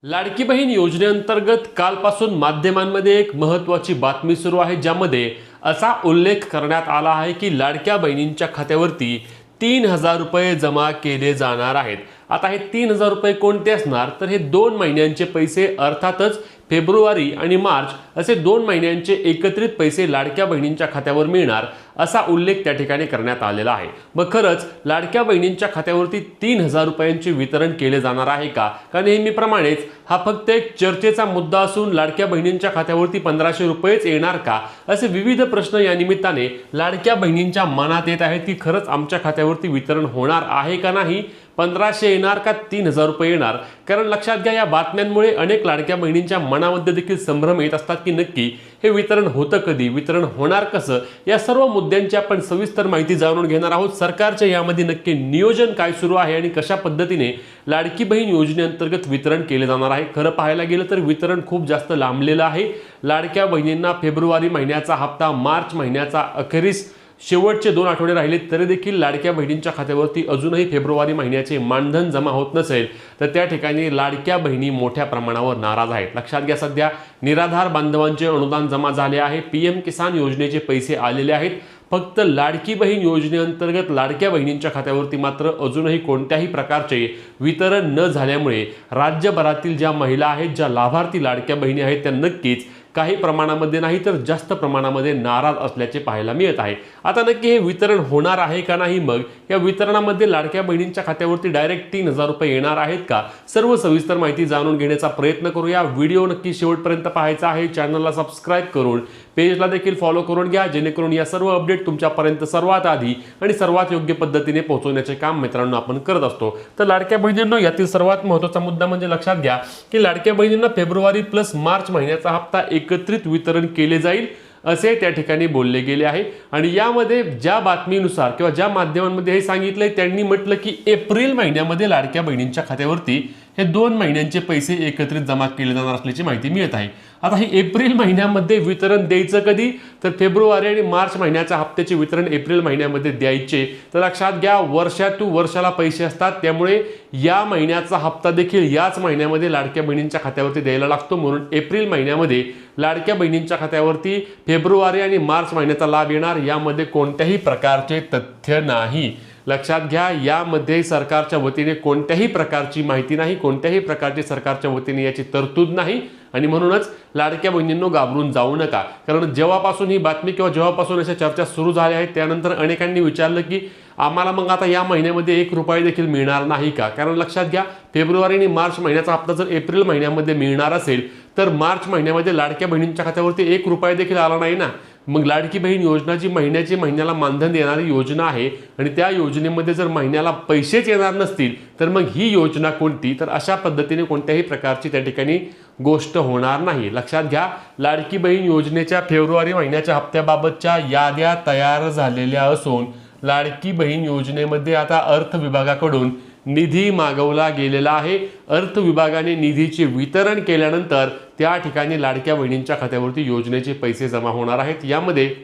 लाडकी बहीण योजनेअंतर्गत कालपासून माध्यमांमध्ये एक महत्त्वाची बातमी सुरू आहे, ज्यामध्ये असा उल्लेख करण्यात आला आहे की लाडक्या बहिणींच्या खात्यावरती 3,000 रुपये जमा केले जाणार आहेत। आता हे 3,000 रुपये कोणते असणार, तर हे 2 महिन्यांचे पैसे, अर्थातच फेब्रुवारी आणि मार्च असे 2 महिन्यांचे एकत्रित पैसे लाडक्या बहिणींच्या खात्यावर मिळणार, असा उल्लेख त्या ठिकाणी करण्यात आलेला आहे। मग खरंच लाडक्या बहिणींच्या खात्यावरती 3,000 रुपयांचे वितरण केले जाणार आहे का? नेहमीप्रमाणेच हा फक्त एक चर्चेचा मुद्दा असून लाडक्या बहिणींच्या खात्यावरती 1,500 रुपयेच येणार का, असे विविध प्रश्न या निमित्ताने लाडक्या बहिणींच्या मनात येत आहेत की खरंच आमच्या खात्यावरती वितरण होणार आहे का नाही, 1,500 येणार का 3,000 रुपये येणार? कारण लक्षात घ्या, या बातम्यांमुळे अनेक लाडक्या बहिणींच्या मनामध्ये देखील संभ्रम येत असतात की नक्की हे वितरण होतं कधी, वितरण होणार कसं, या सर्व मुद्द्यांची आपण सविस्तर माहिती जाणून घेणार आहोत। सरकारच्या यामध्ये नक्की नियोजन काय सुरू आहे आणि कशा पद्धतीने लाडकी बहीण योजनेअंतर्गत वितरण केले जाणार आहे। खरं पाहायला गेलं तर वितरण खूप जास्त लांबलेलं आहे। लाडक्या बहिणींना फेब्रुवारी महिन्याचा हप्ता मार्च महिन्याचा अखेरीस शेवटचे 2 आठवडे राहिले तरी देखील लाडक्या बहिणींच्या खात्यावरती अजूनही फेब्रुवारी महिन्याचे मानधन जमा होत नसेल, तर त्या ठिकाणी लाडक्या बहिणी मोठ्या प्रमाणावर नाराज आहेत। लक्षात घ्या, सध्या निराधार बांधवांचे अनुदान जमा झाले आहे, पीएम किसान योजनेचे पैसे आलेले आहेत, फक्त लाडकी बहीण योजनेअंतर्गत लाडक्या बहिणींच्या खात्यावरती मात्र अजूनही कोणत्याही प्रकारचे वितरण न झाल्यामुळे राज्यभरातील ज्या महिला आहेत, ज्या लाभार्थी लाडक्या बहिणी आहेत, त्या नक्कीच काही प्रमाणामध्ये नाही तर जास्त प्रमाणामध्ये नाराज असल्याचे पाहायला मिळत आहे। आता नक्की हे वितरण होणार आहे का नाही, मग या वितरणामध्ये लाडक्या बहिणींच्या खात्यावरती डायरेक्ट 3,000 रुपये येणार आहेत का, सर्व सविस्तर माहिती जाणून घेण्याचा प्रयत्न करूया। व्हिडिओ नक्की शेवटपर्यंत पाहायचा आहे, चॅनलला सबस्क्राइब करून पेजला देखील फॉलो करून घ्या, जेणेकरून या सर्व अपडेट तुमच्यापर्यंत सर्वात आधी आणि सर्वात योग्य पद्धतीने पोहोचवण्याचे काम मित्रांनो आपण करत असतो। तर लाडक्या बहिणींनो, यातील सर्वात महत्त्वाचा मुद्दा म्हणजे लक्षात घ्या की लाडक्या बहिणींना फेब्रुवारी प्लस मार्च महिन्याचा हप्ता एकत्रित वितरण केले जाईल असे त्या ठिकाणी बोलले गेले आहे। आणि यामध्ये ज्या बातमीनुसार किंवा ज्या माध्यमांमध्ये हे सांगितलंय, त्यांनी म्हटलं की एप्रिल महिन्यामध्ये लाडक्या बहिणींच्या खात्यावरती हे 2 महिन्यांचे पैसे एकत्रित जमा केले जाणार असल्याची माहिती मिळत आहे। आता हे एप्रिल महिन्यामध्ये वितरण द्यायचं कधी, तर फेब्रुवारी आणि मार्च महिन्याच्या हप्त्याचे वितरण एप्रिल महिन्यामध्ये द्यायचे। तर लक्षात घ्या, वर्षातून वर्षाला पैसे असतात, त्यामुळे या महिन्याचा हप्ता देखील याच महिन्यामध्ये लाडक्या बहिणींच्या खात्यावरती द्यायला लागतो। म्हणून एप्रिल महिन्यामध्ये लाडक्या बहिणींच्या खात्यावरती फेब्रुवारी आणि मार्च महिन्याचा लाभ येणार, यामध्ये कोणत्याही प्रकारचे तथ्य नाही। लक्षात घ्या, यामध्ये सरकारच्या वतीने कोणत्याही प्रकारची माहिती नाही, कोणत्याही प्रकारची सरकारच्या वतीने याची तरतूद नाही। आणि म्हणूनच लाडक्या बहिणींनो, घाबरून जाऊ नका, कारण जेव्हापासून ही बातमी किंवा जेव्हापासून अशा चर्चा सुरू झाल्या आहेत, त्यानंतर अनेकांनी विचारलं की आम्हाला मग आता या महिन्यामध्ये 1 रुपया देखील मिळणार नाही का? कारण लक्षात घ्या, फेब्रुवारी आणि मार्च महिन्याचा हप्ता जर एप्रिल महिन्यामध्ये मिळणार असेल, तर मार्च महिन्यामध्ये लाडक्या बहिणींच्या खात्यावरती 1 रुपया देखील आला नाही ना। मग लाडकी बहीण योजना जी महिन्याला मानधन देणारी योजना आहे आणि त्या योजनेमध्ये जर महिन्याला पैसेच येणार नसतील, तर मग ही योजना कोणती? तर अशा पद्धतीने कोणत्याही प्रकारची त्या ठिकाणी गोष्ट होणार नाही। लक्षात घ्या, लाडकी बहीण योजनेच्या फेब्रुवारी महिन्याच्या हप्त्याबाबतच्या याद्या तयार झालेल्या असून लाडकी बहीण योजनेमध्ये आता अर्थ विभागाकडून निधी मागवला गेलेला आहे। अर्थ विभागाने निधीचे वितरण केल्यानंतर त्या ठिकाणी लाडक्या बहिणींच्या खात्यावरती योजनेचे पैसे जमा होणार आहेत। यामध्ये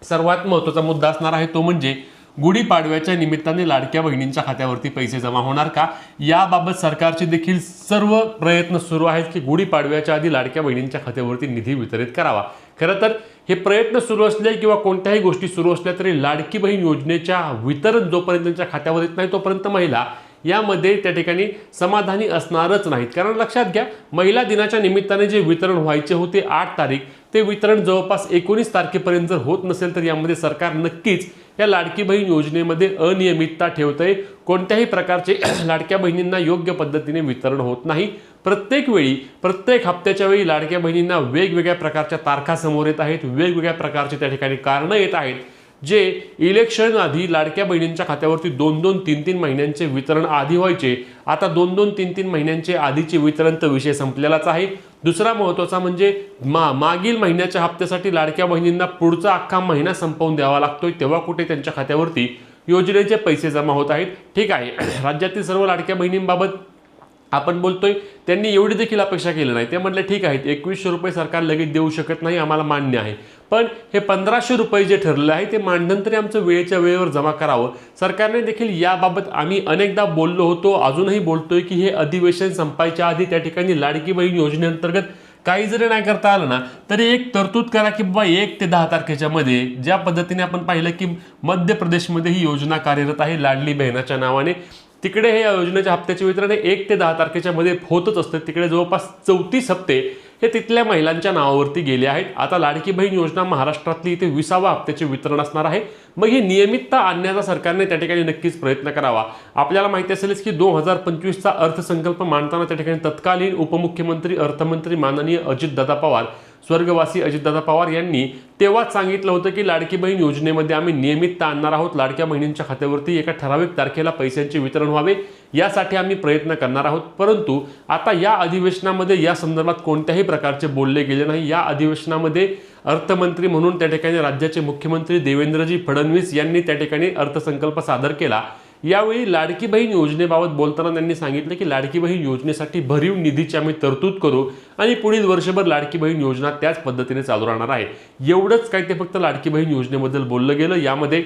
सर्वात महत्त्वाचा मुद्दा असणार आहे तो म्हणजे गुढीपाडव्याच्या निमित्ताने लाडक्या बहिणींच्या खात्यावरती पैसे जमा होणार का, याबाबत सरकारचे देखील सर्व प्रयत्न सुरू आहेत की गुढीपाडव्याच्या आधी लाडक्या बहिणींच्या खात्यावरती निधी वितरित करावा। खरं तर हे प्रयत्न सुरू असले किंवा कोणत्याही गोष्टी सुरू असल्या तरी लाडकी बहीण योजनेच्या वितरण जोपर्यंत त्यांच्या खात्यावर येत नाही तोपर्यंत महिला यामध्ये त्या ठिकाणी समाधानी असणारच नाहीत। कारण लक्षात घ्या, महिला दिनाच्या निमित्ताने जे वितरण व्हायचे होते 8 तारीख, ते वितरण जवळपास 19 तारखेपर्यंत जर होत नसेल, तर यामध्ये सरकार नक्कीच या लाडकी बहीण योजनेमध्ये अनियमितता ठेवतंय। कोणत्याही प्रकारचे लाडक्या बहिणींना योग्य पद्धतीने वितरण होत नाही। प्रत्येक वेळी, प्रत्येक हप्त्याच्या वेळी लाडक्या बहिणींना वेगवेगळ्या प्रकारच्या तारखा समोर येत आहेत, वेगवेगळ्या प्रकारचे त्या ठिकाणी कारणं येत आहेत, जे इलेक्शन आधी लाडक्या बहिणींच्या खात्यावरती 2-2, 3-3 महिन्यांचे वितरण आधी व्हायचे, आता 2-2, 3-3 महिन्यांचे आधीचे वितरण तर विषय संपलेलाच आहे। दुसरा महत्त्वाचा म्हणजे मागील महिन्याच्या हप्त्यासाठी लाडक्या बहिणींना पुढचा अख्खा महिना संपवून द्यावा लागतोय, तेव्हा कुठे त्यांच्या खात्यावरती योजनेचे पैसे जमा होत आहेत। ठीक आहे, राज्यातील सर्व लाडक्या बहिणींबाबत आपण बोलतोय, त्यांनी एवढी देखील अपेक्षा केली नाही। ते म्हटले ठीक आहे, 2100 रुपये सरकार लगेच देऊ शकत नाही, आम्हाला मान्य आहे, पण हे 1500 रुपये जे ठरलेलं आहे ते मानधन तरी आमचं वेळेच्या वेळेवर जमा करावं. सरकारने देखील याबाबत आम्ही अनेकदा बोललो होतो, अजूनही बोलतोय की हे अधिवेशन संपायच्या आधी त्या ठिकाणी लाडकी बहीण योजनेअंतर्गत काही जरी नाही करता आलं ना तरी एक तरतूद करा की बाबा 1 ते 10 तारखेच्या मध्ये ज्या पद्धतीने आपण पाहिलं की मध्य प्रदेशमध्ये ही योजना कार्यरत आहे लाडली बहिणाच्या नावाने, तिकडे हे योजनेच्या हप्त्याचे वितरण 1 ते 10 तारखेच्या मध्ये होतच असतं. तिकडे जवळपास 34 हप्ते हे तिथल्या महिलांच्या नावावरती गेले आहेत. आता लाडकी बहीण योजना महाराष्ट्रातली इथे 20व्या हप्त्याचे वितरण असणार आहे. मग ही नियमितता आणण्याचा सरकारने त्या ठिकाणी नक्कीच प्रयत्न करावा. आपल्याला माहिती असेलच की 2025चा अर्थसंकल्प मांडताना त्या ठिकाणी तत्कालीन उपमुख्यमंत्री अर्थमंत्री माननीय अजितदादा पवार, स्वर्गवासी अजितदादा पवार यांनी तेव्हाच सांगितलं होतं की लाडकी बहीण योजनेमध्ये आम्ही नियमितता आणणार आहोत. लाडक्या बहिणींच्या खात्यावरती एका ठराविक तारखेला पैशांचे वितरण व्हावे यासाठी आम्ही प्रयत्न करणार आहोत. परंतु आता या अधिवेशनामध्ये या संदर्भात कोणत्याही प्रकारचे बोलले गेले नाही. या अधिवेशनामध्ये अर्थमंत्री म्हणून त्या ठिकाणी राज्याचे मुख्यमंत्री देवेंद्रजी फडणवीस यांनी त्या ठिकाणी अर्थसंकल्प सादर केला. यावेळी लाडकी बहीण योजनेबाबत बोलताना त्यांनी सांगितलं की लाडकी बहीण योजनेसाठी भरीव निधीची आम्ही तरतूद करू आणि पुढील वर्षभर लाडकी बहीण योजना त्याच पद्धतीने चालू राहणार आहे. एवढंच काय ते फक्त लाडकी बहीण योजनेबद्दल बोललं गेलं. यामध्ये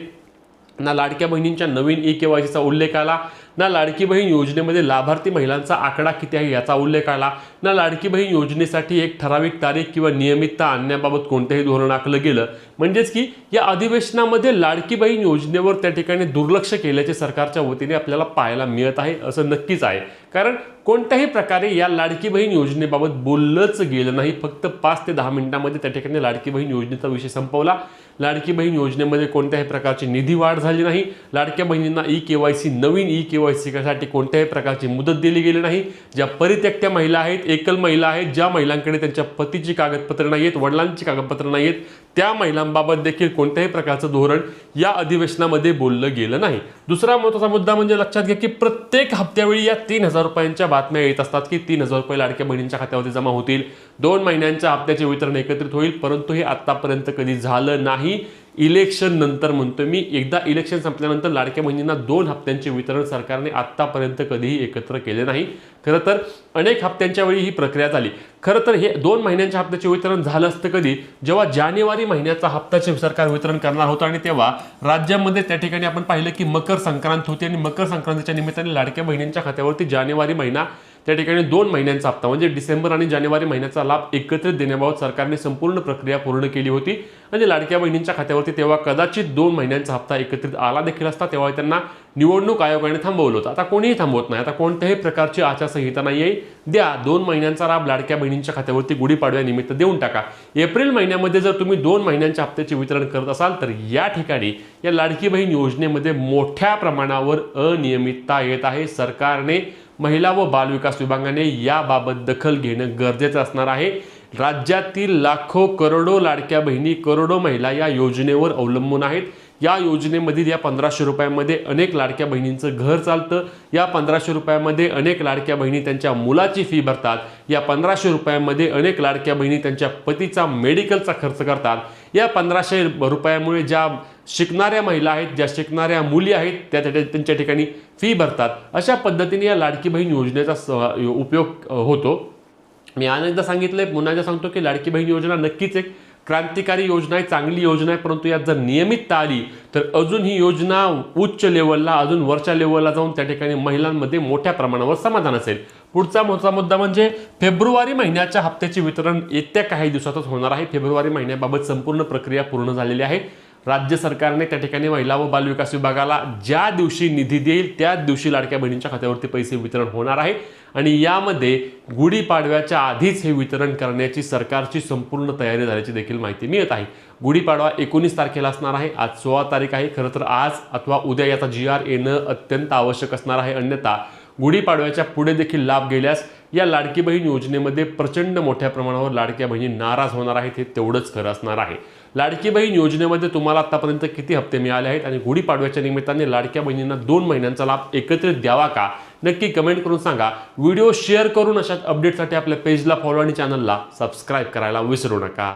ना लाडक्या बहिणींच्या नवीन ई-केवायसीचा उल्लेख आला, ना लाडकी बहीण योजनेमध्ये लाभार्थी महिलांचा आकडा किती आहे याचा उल्लेख आला, ना लाडकी बहीण योजनेसाठी एक ठराविक तारीख किंवा नियमितता आणण्याबाबत कोणतेही धोरण आखलं गेलं. म्हणजेच की या अधिवेशनामध्ये लाडकी बहीण योजनेवर त्या ठिकाणी दुर्लक्ष केल्याचे सरकारच्या वतीने आपल्याला पाहायला मिळत आहे असं नक्कीच आहे. कारण कोणत्याही प्रकारे या लाडकी बहीण योजनेबाबत बोललंच गेलं नाही. फक्त 5 ते 10 मिनिटांमध्ये त्या ठिकाणी लाडकी बहीण योजनेचा विषय संपवला. लाडकी बहीण योजनेमध्ये कोणत्याही प्रकारची निधी वाढ झाली नाही. लाडक्या बहिणींना ई-केवायसी नवीन ई-केवायसी साठी कोणत्याही प्रकारची मुदत दिली गेली नाही. ज्या परित्यक्त्या महिला आहेत, एकल महिला आहेत, ज्या महिलांकडे त्यांच्या पतीची कागदपत्र नाही आहेत, वडिलांची कागदपत्र नाही आहेत, त्या महिलांबाबत देखील कोणत्याही प्रकारचं धोरण या अधिवेशनामध्ये बोललं गेलं नाही. दुसरा महत्त्वाचा मुद्दा म्हणजे लक्षात घ्या की प्रत्येक हप्त्यावेळी या 3000 रुपयांच्या बातम्या येत असतात की 3000 रुपये लाडक्या बहिणींच्या खात्यावरती जमा होतील, 2 महिन्यांच्या हप्त्याचे वितरण एकत्रित होईल. परंतु हे आतापर्यंत कधी झालं नाही. इलेक्शन नंतर म्हणतोय मी, एकदा इलेक्शन संपल्यानंतर लाडक्या बहिणींना 2 हप्त्यांचे वितरण सरकारने आतापर्यंत कधीही एकत्र केले नाही. खरं तर अनेक हप्त्यांच्या वेळी ही प्रक्रिया झाली. खरं तर हे 2 महिन्यांच्या हप्त्याचे वितरण झालं असतं कधी, जेव्हा जानेवारी महिन्याचा हप्त्याचे सरकार वितरण करणार होतं आणि तेव्हा राज्यामध्ये त्या ठिकाणी आपण पाहिलं की मकर संक्रांत होती आणि मकर संक्रांतीच्या निमित्ताने लाडक्या बहिणींच्या खात्यावरती जानेवारी महिना त्या ठिकाणी 2 महिन्यांचा हप्ता म्हणजे डिसेंबर आणि जानेवारी महिन्याचा लाभ एकत्रित देण्याबाबत सरकारने संपूर्ण प्रक्रिया पूर्ण केली होती. आणि लाडक्या बहिणींच्या खात्यावरती तेव्हा कदाचित 2 महिन्यांचा हप्ता एकत्रित आला देखील असता. तेव्हा त्यांना निवडणूक आयोगाने थांबवलं होतं. आता कोणीही थांबवत नाही. आता कोणत्याही प्रकारची आचारसंहिता नाही आहे. द्या 2 महिन्यांचा लाभ लाडक्या बहिणींच्या खात्यावरती गुढीपाडव्यानिमित्त देऊन टाका. एप्रिल महिन्यामध्ये जर तुम्ही 2 महिन्यांच्या हप्त्याचे वितरण करत असाल तर या ठिकाणी या लाडकी बहीण योजनेमध्ये मोठ्या प्रमाणावर अनियमितता येत आहे. सरकारने महिला व बालविकास विभागाने याबाबत दखल घेणं गरजेचं असणार आहे. राज्यातील लाखो करोडो लाडक्या बहिणी, करोडो महिला या योजनेवर अवलंबून आहेत. या योजनेमधील या 1500 रुपयांमध्ये अनेक लाडक्या बहिणींचं घर चालतं. या 1500 रुपयांमध्ये अनेक लाडक्या बहिणी त्यांच्या मुलाची फी भरतात. या 1500 रुपयांमध्ये अनेक लाडक्या बहिणी त्यांच्या पतीचा मेडिकलचा खर्च करतात. या 1500 रुपयामुळे ज्या शिकणाऱ्या महिला आहेत, ज्या शिकणाऱ्या मुली आहेत, त्या त्यांच्या ठिकाणी फी भरतात. अशा पद्धतीने या लाडकी बहीण योजनेचा उपयोग होतो. मी अनेकदा सांगितलंय, पुन्हा एकदा सांगतो की लाडकी बहीण योजना नक्कीच एक क्रांतिकारी योजना आहे, चांगली योजना आहे. परंतु यात जर नियमितता आली तर अजून ही योजना उच्च लेवलला, अजून वरच्या लेवलला जाऊन त्या ठिकाणी महिलांमध्ये मोठ्या प्रमाणावर समाधान असेल. पुढचा महत्त्वाचा मुद्दा म्हणजे फेब्रुवारी महिन्याच्या हप्त्याचे वितरण येत्या काही दिवसातच होणार आहे. फेब्रुवारी महिन्याबाबत संपूर्ण प्रक्रिया पूर्ण झालेली आहे. राज्य सरकारने त्या ठिकाणी महिला व बालविकास विभागाला ज्या दिवशी निधी देईल त्याच दिवशी लाडक्या बहिणींच्या खात्यावरती पैसे वितरण होणार आहे. आणि यामध्ये गुढीपाडव्याच्या आधीच हे वितरण करण्याची सरकारची संपूर्ण तयारी झाल्याची देखील माहिती मिळत आहे. गुढीपाडवा 19 तारखेला असणार आहे. आज 16 तारीख आहे. खरं तर आज अथवा उद्या याचा GR येणं अत्यंत आवश्यक असणार आहे. अन्यथा गुढीपाडव्याच्या पुढे देखील लाभ गेल्यास या लाडकी बहीण योजनेमध्ये प्रचंड मोठ्या प्रमाणावर लाडक्या बहिणी नाराज होणार आहेत. हे तेवढंच खरं असणार आहे. लाडकी बहीण योजनेमध्ये तुम्हाला आतापर्यंत किती हप्ते मिळाले आहेत आणि गुढीपाडव्याच्या निमित्ताने लाडक्या बहिणींना 2 महिन्यांचा लाभ एकत्रित द्यावा का, नक्की कमेंट करून सांगा. व्हिडिओ शेअर करून अशाच अपडेटसाठी आपल्या पेजला फॉलो आणि चॅनलला सबस्क्राईब करायला विसरू नका.